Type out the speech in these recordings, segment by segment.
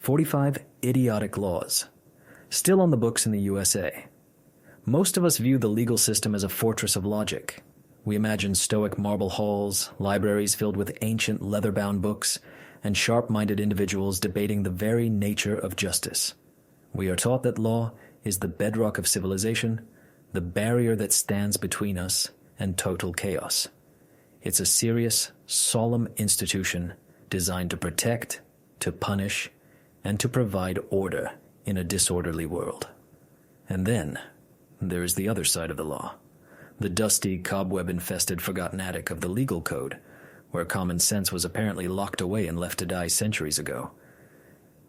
45 idiotic laws. Still on the books in the USA. Most of us view the legal system as a fortress of logic. We imagine stoic marble halls, libraries filled with ancient leather-bound books, and sharp-minded individuals debating the very nature of justice. We are taught that law is the bedrock of civilization, the barrier that stands between us and total chaos. It's a serious, solemn institution designed to protect, to punish, and to provide order in a disorderly world. And then, there is the other side of the law, the dusty, cobweb-infested forgotten attic of the legal code, where common sense was apparently locked away and left to die centuries ago.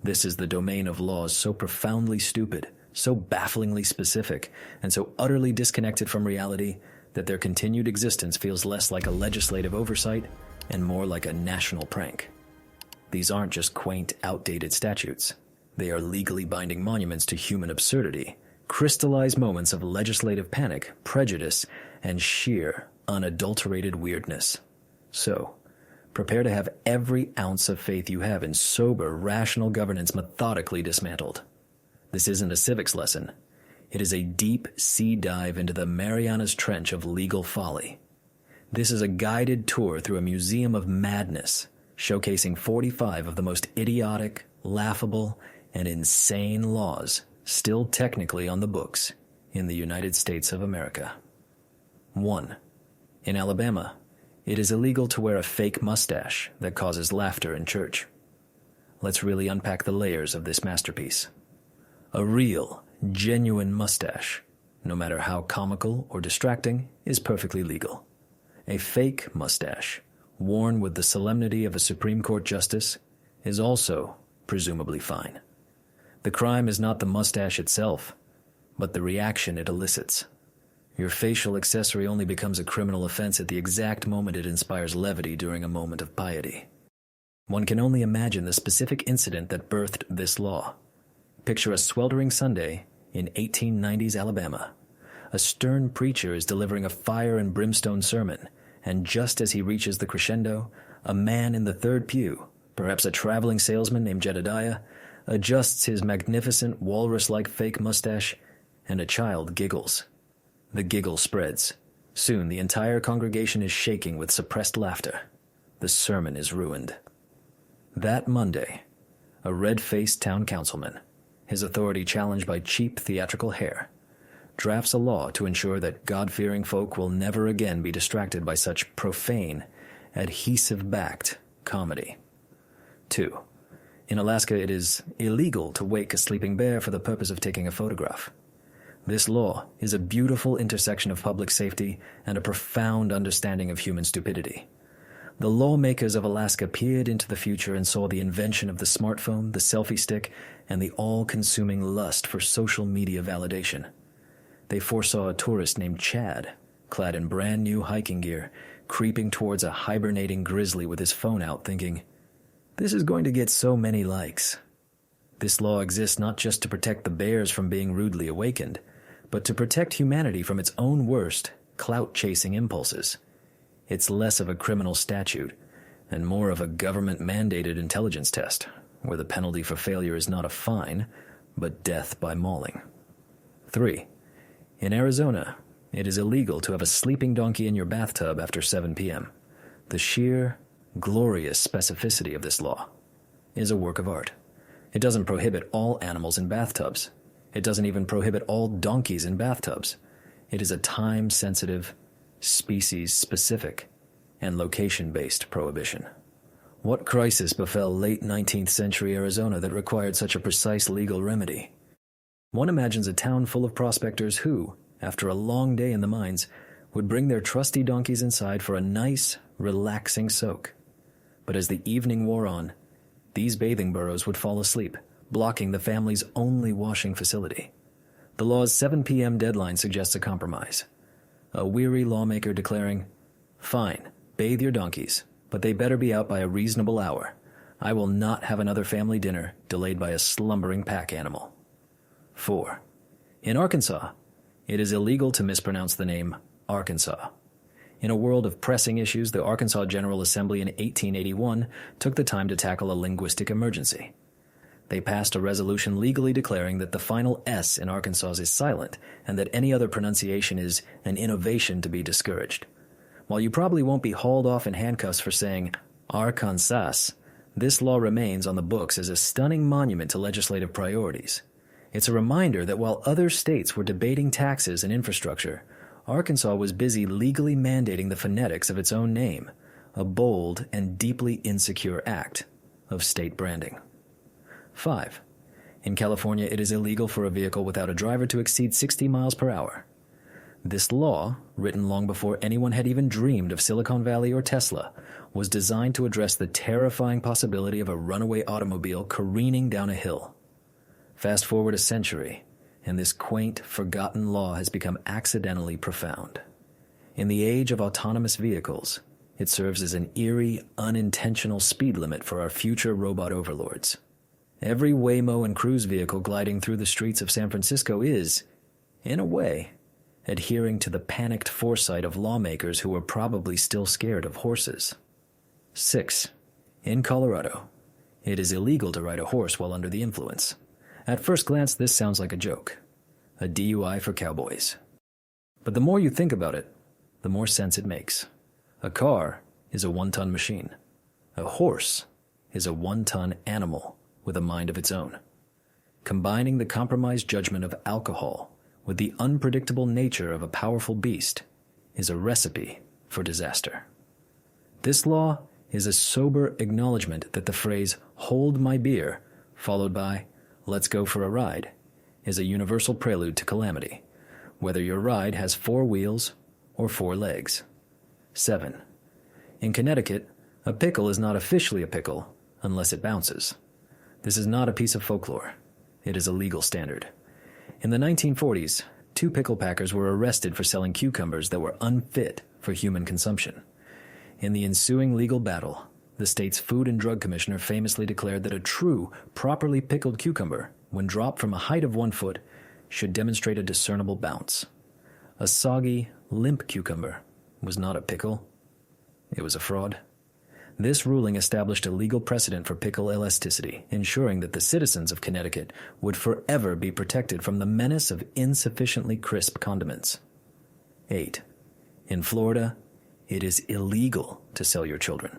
This is the domain of laws so profoundly stupid, so bafflingly specific, and so utterly disconnected from reality that their continued existence feels less like a legislative oversight and more like a national prank. These aren't just quaint, outdated statutes. They are legally binding monuments to human absurdity, crystallized moments of legislative panic, prejudice, and sheer, unadulterated weirdness. So, prepare to have every ounce of faith you have in sober, rational governance methodically dismantled. This isn't a civics lesson. It is a deep sea dive into the Marianas Trench of legal folly. This is a guided tour through a museum of madness, showcasing 45 of the most idiotic, laughable, and insane laws still technically on the books in the United States of America. 1. In Alabama, it is illegal to wear a fake mustache that causes laughter in church. Let's really unpack the layers of this masterpiece. A real, genuine mustache, no matter how comical or distracting, is perfectly legal. A fake mustache, worn with the solemnity of a Supreme Court justice, is also presumably fine. The crime is not the mustache itself, but the reaction it elicits. Your facial accessory only becomes a criminal offense at the exact moment it inspires levity during a moment of piety. One can only imagine the specific incident that birthed this law. Picture a sweltering Sunday in 1890s Alabama. A stern preacher is delivering a fire and brimstone sermon, and just as he reaches the crescendo, a man in the third pew, perhaps a traveling salesman named Jedediah, adjusts his magnificent walrus-like fake mustache, and a child giggles. The giggle spreads. Soon the entire congregation is shaking with suppressed laughter. The sermon is ruined. That Monday, a red-faced town councilman, his authority challenged by cheap theatrical hair, drafts a law to ensure that God-fearing folk will never again be distracted by such profane, adhesive-backed comedy. 2. In Alaska, it is illegal to wake a sleeping bear for the purpose of taking a photograph. This law is a beautiful intersection of public safety and a profound understanding of human stupidity. The lawmakers of Alaska peered into the future and saw the invention of the smartphone, the selfie stick, and the all-consuming lust for social media validation. They foresaw a tourist named Chad, clad in brand-new hiking gear, creeping towards a hibernating grizzly with his phone out, thinking, "This is going to get so many likes." This law exists not just to protect the bears from being rudely awakened, but to protect humanity from its own worst, clout-chasing impulses. It's less of a criminal statute and more of a government-mandated intelligence test, where the penalty for failure is not a fine, but death by mauling. 3. In Arizona, it is illegal to have a sleeping donkey in your bathtub after 7 p.m. The sheer, glorious specificity of this law is a work of art. It doesn't prohibit all animals in bathtubs. It doesn't even prohibit all donkeys in bathtubs. It is a time-sensitive, species-specific, and location-based prohibition. What crisis befell late 19th century Arizona that required such a precise legal remedy? One imagines a town full of prospectors who, after a long day in the mines, would bring their trusty donkeys inside for a nice, relaxing soak. But as the evening wore on, these bathing burros would fall asleep, blocking the family's only washing facility. The law's 7 p.m. deadline suggests a compromise. A weary lawmaker declaring, "Fine, bathe your donkeys, but they better be out by a reasonable hour. I will not have another family dinner delayed by a slumbering pack animal." 4. In Arkansas, it is illegal to mispronounce the name Arkansas. In a world of pressing issues, the Arkansas General Assembly in 1881 took the time to tackle a linguistic emergency. They passed a resolution legally declaring that the final S in Arkansas is silent and that any other pronunciation is an innovation to be discouraged. While you probably won't be hauled off in handcuffs for saying Arkansas, this law remains on the books as a stunning monument to legislative priorities. It's a reminder that while other states were debating taxes and infrastructure, Arkansas was busy legally mandating the phonetics of its own name, a bold and deeply insecure act of state branding. 5. In California, it is illegal for a vehicle without a driver to exceed 60 miles per hour. This law, written long before anyone had even dreamed of Silicon Valley or Tesla, was designed to address the terrifying possibility of a runaway automobile careening down a hill. Fast forward a century, and this quaint, forgotten law has become accidentally profound. In the age of autonomous vehicles, it serves as an eerie, unintentional speed limit for our future robot overlords. Every Waymo and Cruise vehicle gliding through the streets of San Francisco is, in a way, adhering to the panicked foresight of lawmakers who were probably still scared of horses. 6. In Colorado, it is illegal to ride a horse while under the influence. At first glance, this sounds like a joke, a DUI for cowboys. But the more you think about it, the more sense it makes. A car is a 1-ton machine. A horse is a 1-ton animal with a mind of its own. Combining the compromised judgment of alcohol with the unpredictable nature of a powerful beast is a recipe for disaster. This law is a sober acknowledgement that the phrase, "hold my beer," followed by, "let's go for a ride," is a universal prelude to calamity, whether your ride has 4 wheels or 4 legs. 7. In Connecticut, a pickle is not officially a pickle unless it bounces. This is not a piece of folklore. It is a legal standard. In the 1940s, 2 pickle packers were arrested for selling cucumbers that were unfit for human consumption. In the ensuing legal battle, the state's Food and Drug Commissioner famously declared that a true, properly pickled cucumber, when dropped from a height of 1 foot, should demonstrate a discernible bounce. A soggy, limp cucumber was not a pickle. It was a fraud. This ruling established a legal precedent for pickle elasticity, ensuring that the citizens of Connecticut would forever be protected from the menace of insufficiently crisp condiments. 8. In Florida, it is illegal to sell your children.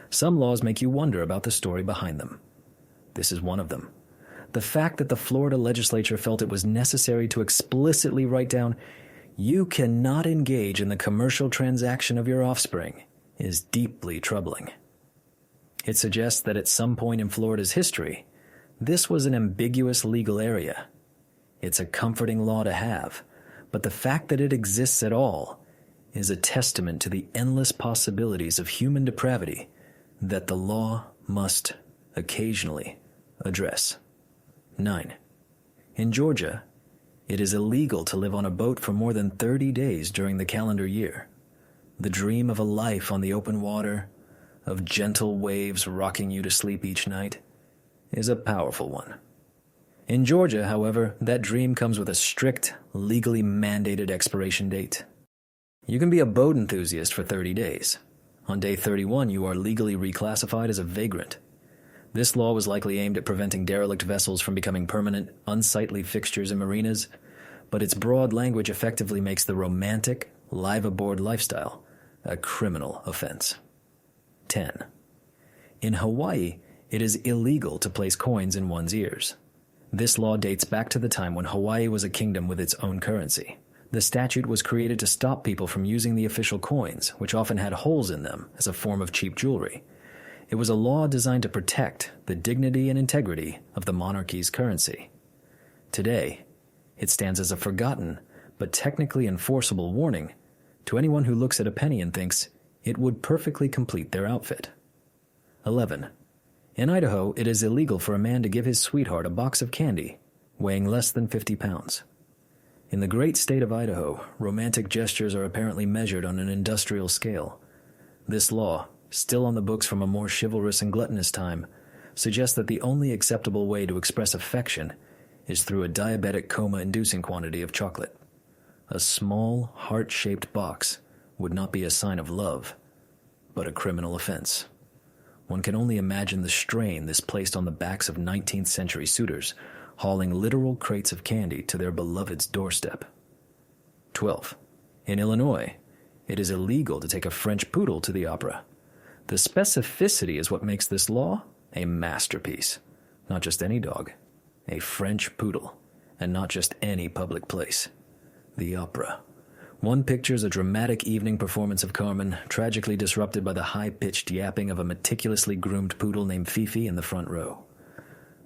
Some laws make you wonder about the story behind them. This is one of them. The fact that the Florida legislature felt it was necessary to explicitly write down, "You cannot engage in the commercial transaction of your offspring," is deeply troubling. It suggests that at some point in Florida's history, this was an ambiguous legal area. It's a comforting law to have, but the fact that it exists at all is a testament to the endless possibilities of human depravity that the law must occasionally address. 9. In Georgia, it is illegal to live on a boat for more than 30 days during the calendar year. The dream of a life on the open water, of gentle waves rocking you to sleep each night, is a powerful one. In Georgia, however, that dream comes with a strict, legally mandated expiration date. You can be a boat enthusiast for 30 days. On day 31, you are legally reclassified as a vagrant. This law was likely aimed at preventing derelict vessels from becoming permanent, unsightly fixtures in marinas, but its broad language effectively makes the romantic, live-aboard lifestyle a criminal offense. 10. In Hawaii, it is illegal to place coins in one's ears. This law dates back to the time when Hawaii was a kingdom with its own currency. The statute was created to stop people from using the official coins, which often had holes in them, as a form of cheap jewelry. It was a law designed to protect the dignity and integrity of the monarchy's currency. Today, it stands as a forgotten, but technically enforceable warning to anyone who looks at a penny and thinks it would perfectly complete their outfit. 11. In Idaho, it is illegal for a man to give his sweetheart a box of candy weighing less than 50 pounds. In the great state of Idaho, romantic gestures are apparently measured on an industrial scale. This law, still on the books from a more chivalrous and gluttonous time, suggests that the only acceptable way to express affection is through a diabetic coma-inducing quantity of chocolate. A small, heart-shaped box would not be a sign of love, but a criminal offense. One can only imagine the strain this placed on the backs of 19th century suitors, hauling literal crates of candy to their beloved's doorstep. 12. In Illinois, it is illegal to take a French poodle to the opera. The specificity is what makes this law a masterpiece. Not just any dog, a French poodle, and not just any public place. The opera. One pictures a dramatic evening performance of Carmen, tragically disrupted by the high-pitched yapping of a meticulously groomed poodle named Fifi in the front row.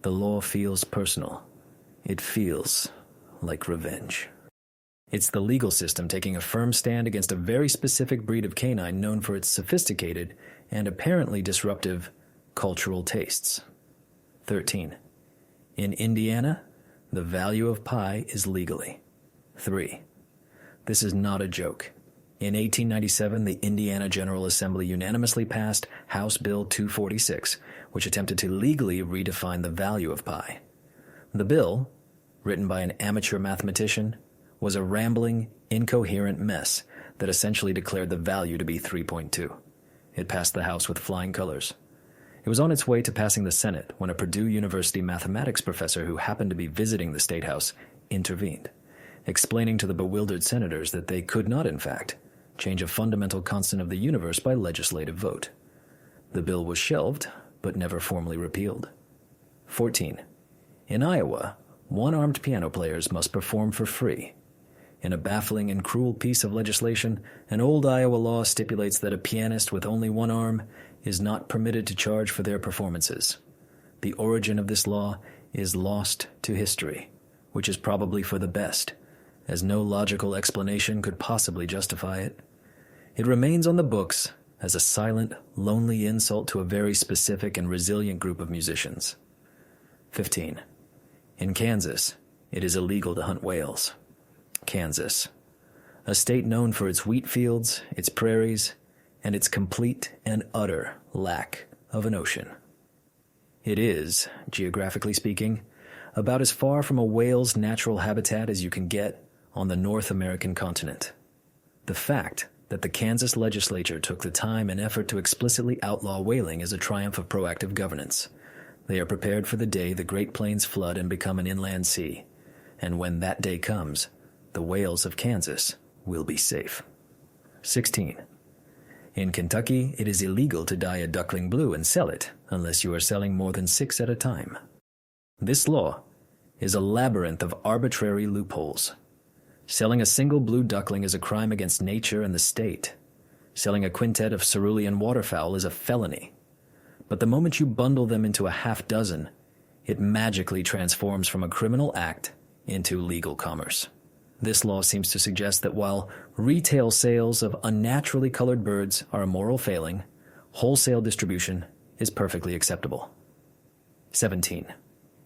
The law feels personal. It feels like revenge. It's the legal system taking a firm stand against a very specific breed of canine known for its sophisticated and apparently disruptive cultural tastes. 13. In Indiana, the value of pie is legally. 3. This is not a joke. In 1897, the Indiana General Assembly unanimously passed House Bill 246, which attempted to legally redefine the value of pie. The bill, written by an amateur mathematician, was a rambling, incoherent mess that essentially declared the value to be 3.2. It passed the House with flying colors. It was on its way to passing the Senate when a Purdue University mathematics professor who happened to be visiting the State House intervened, explaining to the bewildered senators that they could not, in fact, change a fundamental constant of the universe by legislative vote. The bill was shelved, but never formally repealed. 14. In Iowa, one-armed piano players must perform for free. In a baffling and cruel piece of legislation, an old Iowa law stipulates that a pianist with only one arm is not permitted to charge for their performances. The origin of this law is lost to history, which is probably for the best, as no logical explanation could possibly justify it. It remains on the books as a silent, lonely insult to a very specific and resilient group of musicians. 15. In Kansas, it is illegal to hunt whales. Kansas, a state known for its wheat fields, its prairies, and its complete and utter lack of an ocean. It is, geographically speaking, about as far from a whale's natural habitat as you can get on the North American continent. The fact that the Kansas legislature took the time and effort to explicitly outlaw whaling is a triumph of proactive governance. They are prepared for the day the Great Plains flood and become an inland sea, and when that day comes, the whales of Kansas will be safe. 16. In Kentucky, it is illegal to dye a duckling blue and sell it unless you are selling more than 6 at a time. This law is a labyrinth of arbitrary loopholes. Selling a single blue duckling is a crime against nature and the state. Selling a quintet of cerulean waterfowl is a felony. But the moment you bundle them into a half dozen, it magically transforms from a criminal act into legal commerce. This law seems to suggest that while retail sales of unnaturally colored birds are a moral failing, wholesale distribution is perfectly acceptable. 17.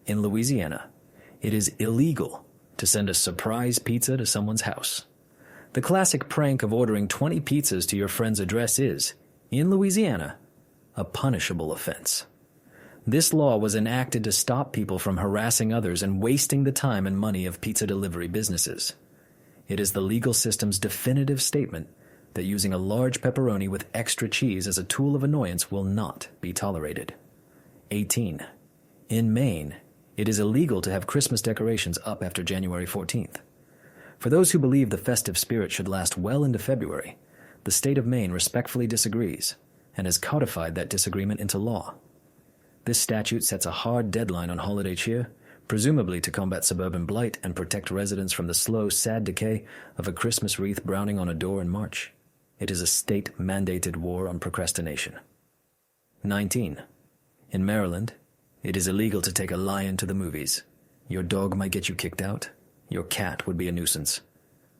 In Louisiana, it is illegal to send a surprise pizza to someone's house. The classic prank of ordering 20 pizzas to your friend's address is, in Louisiana, a punishable offense. This law was enacted to stop people from harassing others and wasting the time and money of pizza delivery businesses. It is the legal system's definitive statement that using a large pepperoni with extra cheese as a tool of annoyance will not be tolerated. 18. In Maine, it is illegal to have Christmas decorations up after January 14th. For those who believe the festive spirit should last well into February, the state of Maine respectfully disagrees and has codified that disagreement into law. This statute sets a hard deadline on holiday cheer, presumably to combat suburban blight and protect residents from the slow, sad decay of a Christmas wreath browning on a door in March. It is a state-mandated war on procrastination. 19. In Maryland, it is illegal to take a lion to the movies. Your dog might get you kicked out. Your cat would be a nuisance.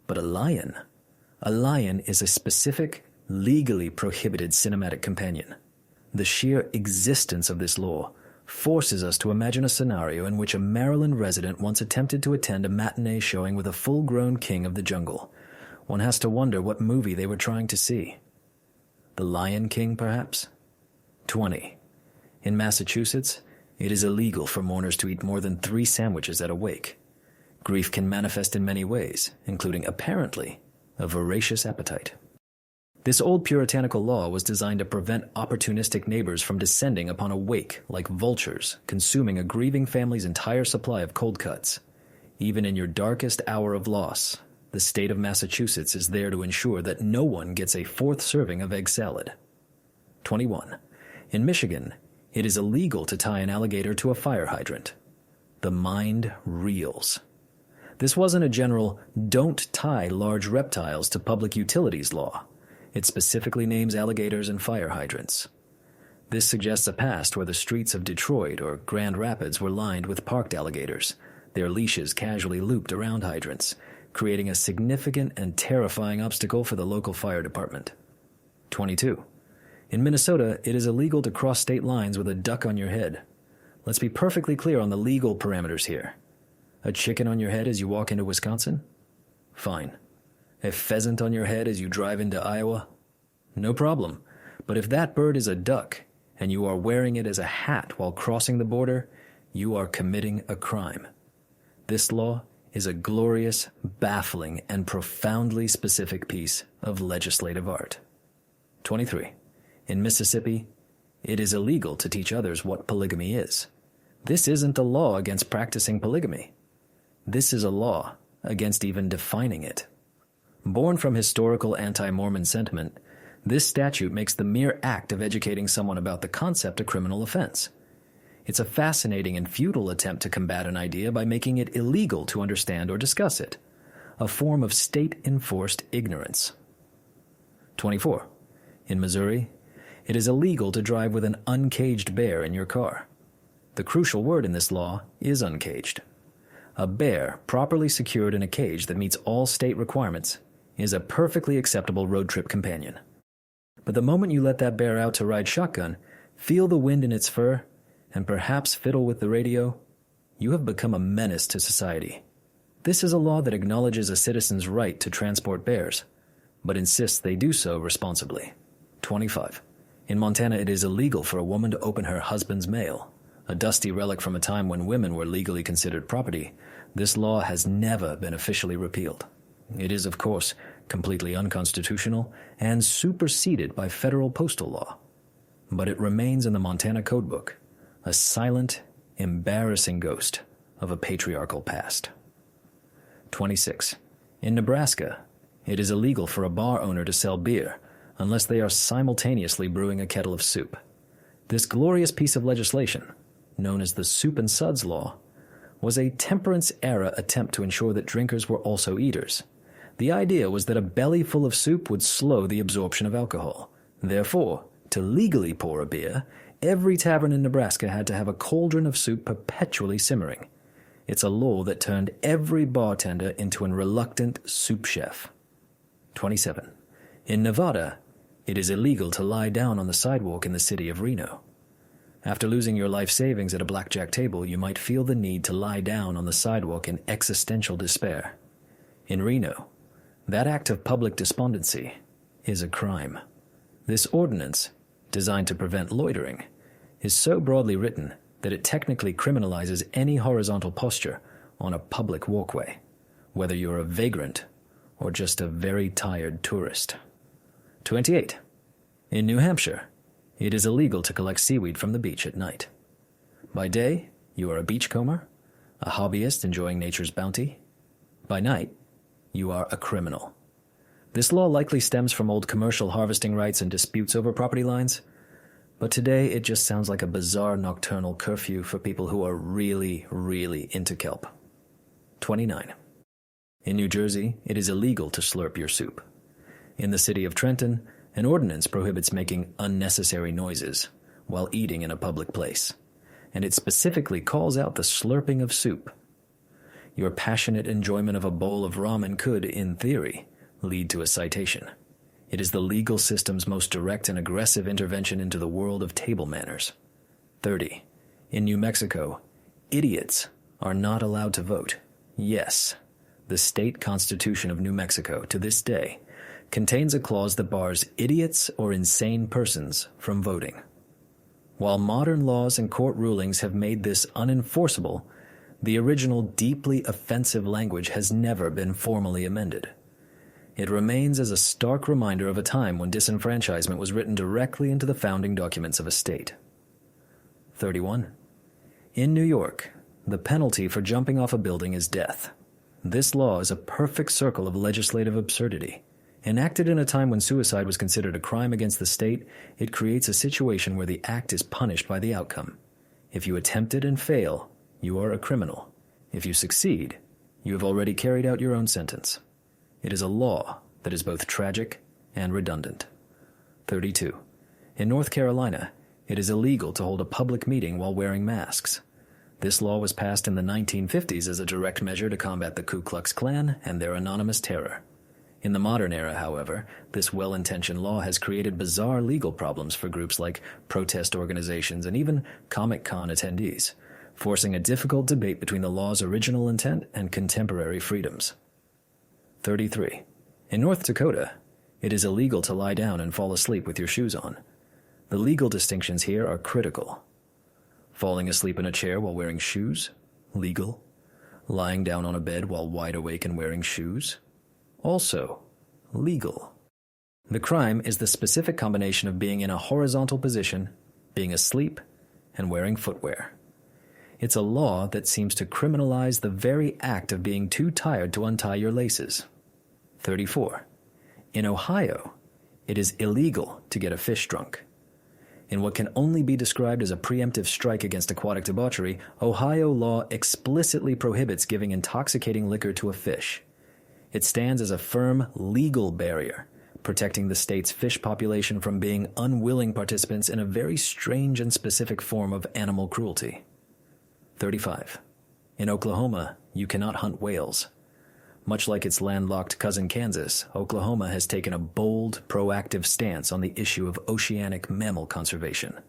But a lion is a specific, legally prohibited cinematic companion. The sheer existence of this law forces us to imagine a scenario in which a Maryland resident once attempted to attend a matinee showing with a full-grown king of the jungle. One has to wonder what movie they were trying to see. The Lion King, perhaps? 20. In Massachusetts, it is illegal for mourners to eat more than 3 sandwiches at a wake. Grief can manifest in many ways, including, apparently, a voracious appetite. This old puritanical law was designed to prevent opportunistic neighbors from descending upon a wake like vultures, consuming a grieving family's entire supply of cold cuts. Even in your darkest hour of loss, the state of Massachusetts is there to ensure that no one gets a fourth serving of egg salad. 21. In Michigan, it is illegal to tie an alligator to a fire hydrant. The mind reels. This wasn't a general, don't tie large reptiles to public utilities law. It specifically names alligators and fire hydrants. This suggests a past where the streets of Detroit or Grand Rapids were lined with parked alligators, their leashes casually looped around hydrants, creating a significant and terrifying obstacle for the local fire department. 22. In Minnesota, it is illegal to cross state lines with a duck on your head. Let's be perfectly clear on the legal parameters here. A chicken on your head as you walk into Wisconsin? Fine. A pheasant on your head as you drive into Iowa? No problem. But if that bird is a duck, and you are wearing it as a hat while crossing the border, you are committing a crime. This law is a glorious, baffling, and profoundly specific piece of legislative art. 23. In Mississippi, it is illegal to teach others what polygamy is. This isn't a law against practicing polygamy. This is a law against even defining it. Born from historical anti-Mormon sentiment, this statute makes the mere act of educating someone about the concept a criminal offense. It's a fascinating and futile attempt to combat an idea by making it illegal to understand or discuss it, a form of state-enforced ignorance. 24. In Missouri, it is illegal to drive with an uncaged bear in your car. The crucial word in this law is uncaged. A bear properly secured in a cage that meets all state requirements is a perfectly acceptable road trip companion. But the moment you let that bear out to ride shotgun, feel the wind in its fur, and perhaps fiddle with the radio, you have become a menace to society. This is a law that acknowledges a citizen's right to transport bears, but insists they do so responsibly. 25. In Montana, it is illegal for a woman to open her husband's mail. A dusty relic from a time when women were legally considered property, this law has never been officially repealed. It is, of course, completely unconstitutional and superseded by federal postal law. But it remains in the Montana Codebook, a silent, embarrassing ghost of a patriarchal past. 26. In Nebraska, it is illegal for a bar owner to sell beer unless they are simultaneously brewing a kettle of soup. This glorious piece of legislation, known as the Soup and Suds Law, was a temperance-era attempt to ensure that drinkers were also eaters. The idea was that a belly full of soup would slow the absorption of alcohol. Therefore, to legally pour a beer, every tavern in Nebraska had to have a cauldron of soup perpetually simmering. It's a law that turned every bartender into an reluctant soup chef. 27. In Nevada, it is illegal to lie down on the sidewalk in the city of Reno. After losing your life savings at a blackjack table, you might feel the need to lie down on the sidewalk in existential despair. In Reno, that act of public despondency is a crime. This ordinance, designed to prevent loitering, is so broadly written that it technically criminalizes any horizontal posture on a public walkway, whether you're a vagrant or just a very tired tourist. 28. In New Hampshire, it is illegal to collect seaweed from the beach at night. By day, you are a beachcomber, a hobbyist enjoying nature's bounty. By night, you are a criminal. This law likely stems from old commercial harvesting rights and disputes over property lines, but today it just sounds like a bizarre nocturnal curfew for people who are really, really into kelp. 29. In New Jersey, it is illegal to slurp your soup. In the city of Trenton, an ordinance prohibits making unnecessary noises while eating in a public place, and it specifically calls out the slurping of soup. Your passionate enjoyment of a bowl of ramen could, in theory, lead to a citation. It is the legal system's most direct and aggressive intervention into the world of table manners. 30. In New Mexico, idiots are not allowed to vote. Yes, the state constitution of New Mexico, to this day, contains a clause that bars idiots or insane persons from voting. While modern laws and court rulings have made this unenforceable, the original deeply offensive language has never been formally amended. It remains as a stark reminder of a time when disenfranchisement was written directly into the founding documents of a state. 31. In New York, the penalty for jumping off a building is death. This law is a perfect circle of legislative absurdity. Enacted in a time when suicide was considered a crime against the state, it creates a situation where the act is punished by the outcome. If you attempt it and fail, you are a criminal. If you succeed, you have already carried out your own sentence. It is a law that is both tragic and redundant. 32. In North Carolina, it is illegal to hold a public meeting while wearing masks. This law was passed in the 1950s as a direct measure to combat the Ku Klux Klan and their anonymous terror. In the modern era, however, this well-intentioned law has created bizarre legal problems for groups like protest organizations and even Comic-Con attendees, forcing a difficult debate between the law's original intent and contemporary freedoms. 33. In North Dakota, it is illegal to lie down and fall asleep with your shoes on. The legal distinctions here are critical. Falling asleep in a chair while wearing shoes? Legal. Lying down on a bed while wide awake and wearing shoes? Also legal. The crime is the specific combination of being in a horizontal position, being asleep, and wearing footwear. It's a law that seems to criminalize the very act of being too tired to untie your laces. 34. In Ohio, it is illegal to get a fish drunk. In what can only be described as a preemptive strike against aquatic debauchery, Ohio law explicitly prohibits giving intoxicating liquor to a fish. It stands as a firm legal barrier, protecting the state's fish population from being unwilling participants in a very strange and specific form of animal cruelty. 35. In Oklahoma, you cannot hunt whales. Much like its landlocked cousin Kansas, Oklahoma has taken a bold, proactive stance on the issue of oceanic mammal conservation.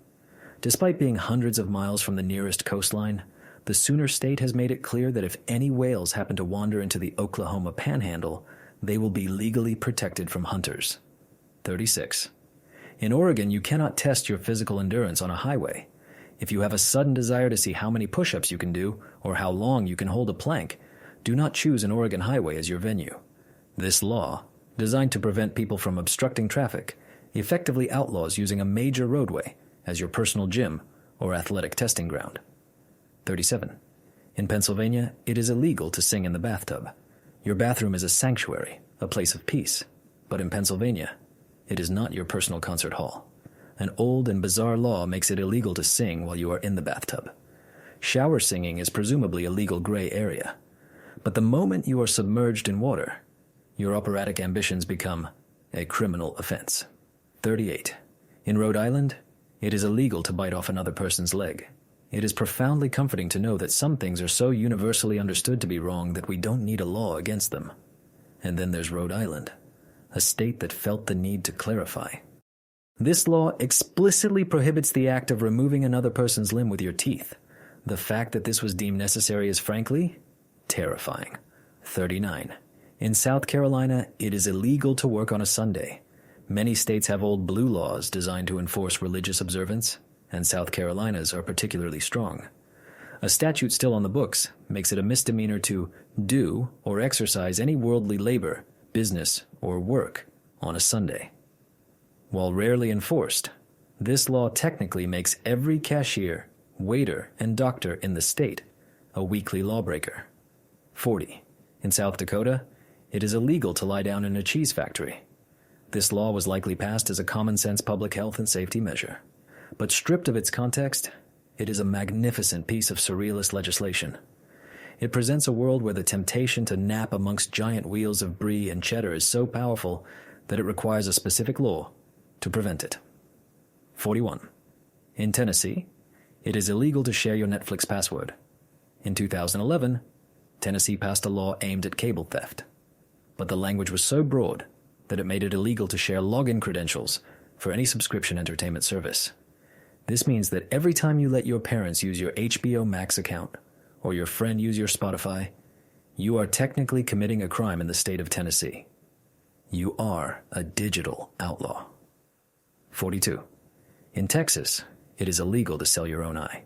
Despite being hundreds of miles from the nearest coastline, the Sooner State has made it clear that if any whales happen to wander into the Oklahoma Panhandle, they will be legally protected from hunters. 36. In Oregon, you cannot test your physical endurance on a highway. If you have a sudden desire to see how many push-ups you can do or how long you can hold a plank, do not choose an Oregon highway as your venue. This law, designed to prevent people from obstructing traffic, effectively outlaws using a major roadway as your personal gym or athletic testing ground. 37. In Pennsylvania, it is illegal to sing in the bathtub. Your bathroom is a sanctuary, a place of peace. But in Pennsylvania, it is not your personal concert hall. An old and bizarre law makes it illegal to sing while you are in the bathtub. Shower singing is presumably a legal gray area. But the moment you are submerged in water, your operatic ambitions become a criminal offense. 38. In Rhode Island, it is illegal to bite off another person's leg. It is profoundly comforting to know that some things are so universally understood to be wrong that we don't need a law against them. And then there's Rhode Island, a state that felt the need to clarify. This law explicitly prohibits the act of removing another person's limb with your teeth. The fact that this was deemed necessary is frankly terrifying. 39. In South Carolina, it is illegal to work on a Sunday. Many states have old blue laws designed to enforce religious observance, and South Carolina's are particularly strong. A statute still on the books makes it a misdemeanor to do or exercise any worldly labor, business, or work on a Sunday. While rarely enforced, this law technically makes every cashier, waiter, and doctor in the state a weekly lawbreaker. 40. In South Dakota, it is illegal to lie down in a cheese factory. This law was likely passed as a common-sense public health and safety measure. But stripped of its context, it is a magnificent piece of surrealist legislation. It presents a world where the temptation to nap amongst giant wheels of brie and cheddar is so powerful that it requires a specific law to prevent it. 41. In Tennessee, it is illegal to share your Netflix password. In 2011, Tennessee passed a law aimed at cable theft, but the language was so broad that it made it illegal to share login credentials for any subscription entertainment service. This means that every time you let your parents use your HBO Max account or your friend use your Spotify, you are technically committing a crime in the state of Tennessee. You are a digital outlaw. 42. In Texas, it is illegal to sell your own eye.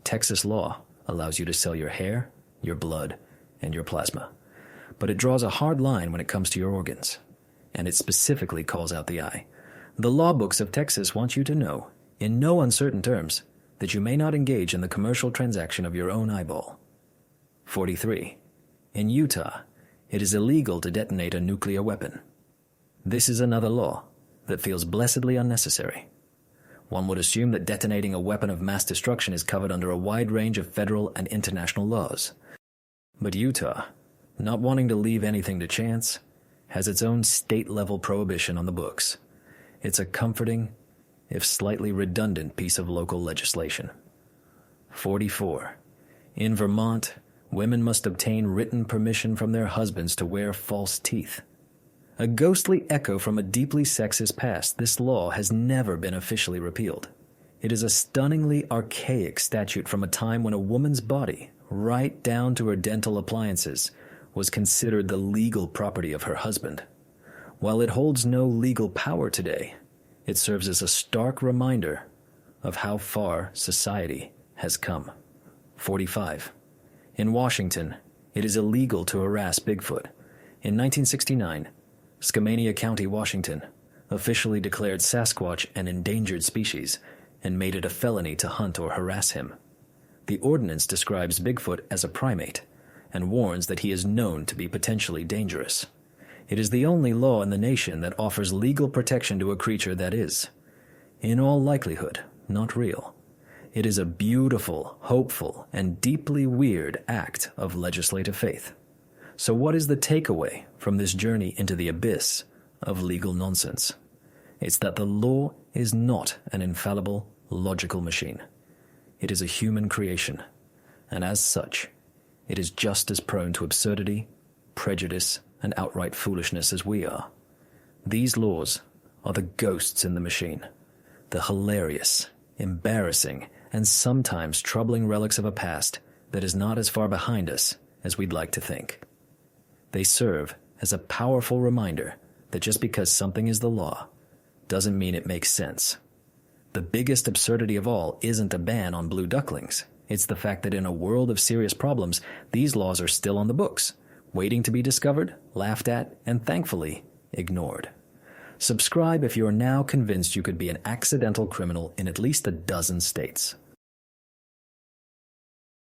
Texas law allows you to sell your hair, your blood, and your plasma. But it draws a hard line when it comes to your organs. and it specifically calls out the eye. The law books of Texas want you to know, in no uncertain terms, that you may not engage in the commercial transaction of your own eyeball. 43. In Utah, it is illegal to detonate a nuclear weapon. This is another law that feels blessedly unnecessary. One would assume that detonating a weapon of mass destruction is covered under a wide range of federal and international laws. But Utah, not wanting to leave anything to chance, has its own state-level prohibition on the books. It's a comforting, if slightly redundant, piece of local legislation. 44. In Vermont, women must obtain written permission from their husbands to wear false teeth. A ghostly echo from a deeply sexist past, this law has never been officially repealed. It is a stunningly archaic statute from a time when a woman's body, right down to her dental appliances, was considered the legal property of her husband. While it holds no legal power today, it serves as a stark reminder of how far society has come. 45. In Washington, it is illegal to harass Bigfoot. In 1969, Skamania County, Washington, officially declared Sasquatch an endangered species and made it a felony to hunt or harass him. The ordinance describes Bigfoot as a primate and warns that he is known to be potentially dangerous. It is the only law in the nation that offers legal protection to a creature that is, in all likelihood, not real. It is a beautiful, hopeful, and deeply weird act of legislative faith. So what is the takeaway from this journey into the abyss of legal nonsense? It's that the law is not an infallible, logical machine. It is a human creation, and as such, it is just as prone to absurdity, prejudice, and outright foolishness as we are. These laws are the ghosts in the machine, the hilarious, embarrassing, and sometimes troubling relics of a past that is not as far behind us as we'd like to think. They serve as a powerful reminder that just because something is the law doesn't mean it makes sense. The biggest absurdity of all isn't a ban on blue ducklings. It's the fact that in a world of serious problems, these laws are still on the books, waiting to be discovered, laughed at, and thankfully, ignored. Subscribe if you are now convinced you could be an accidental criminal in at least a dozen states.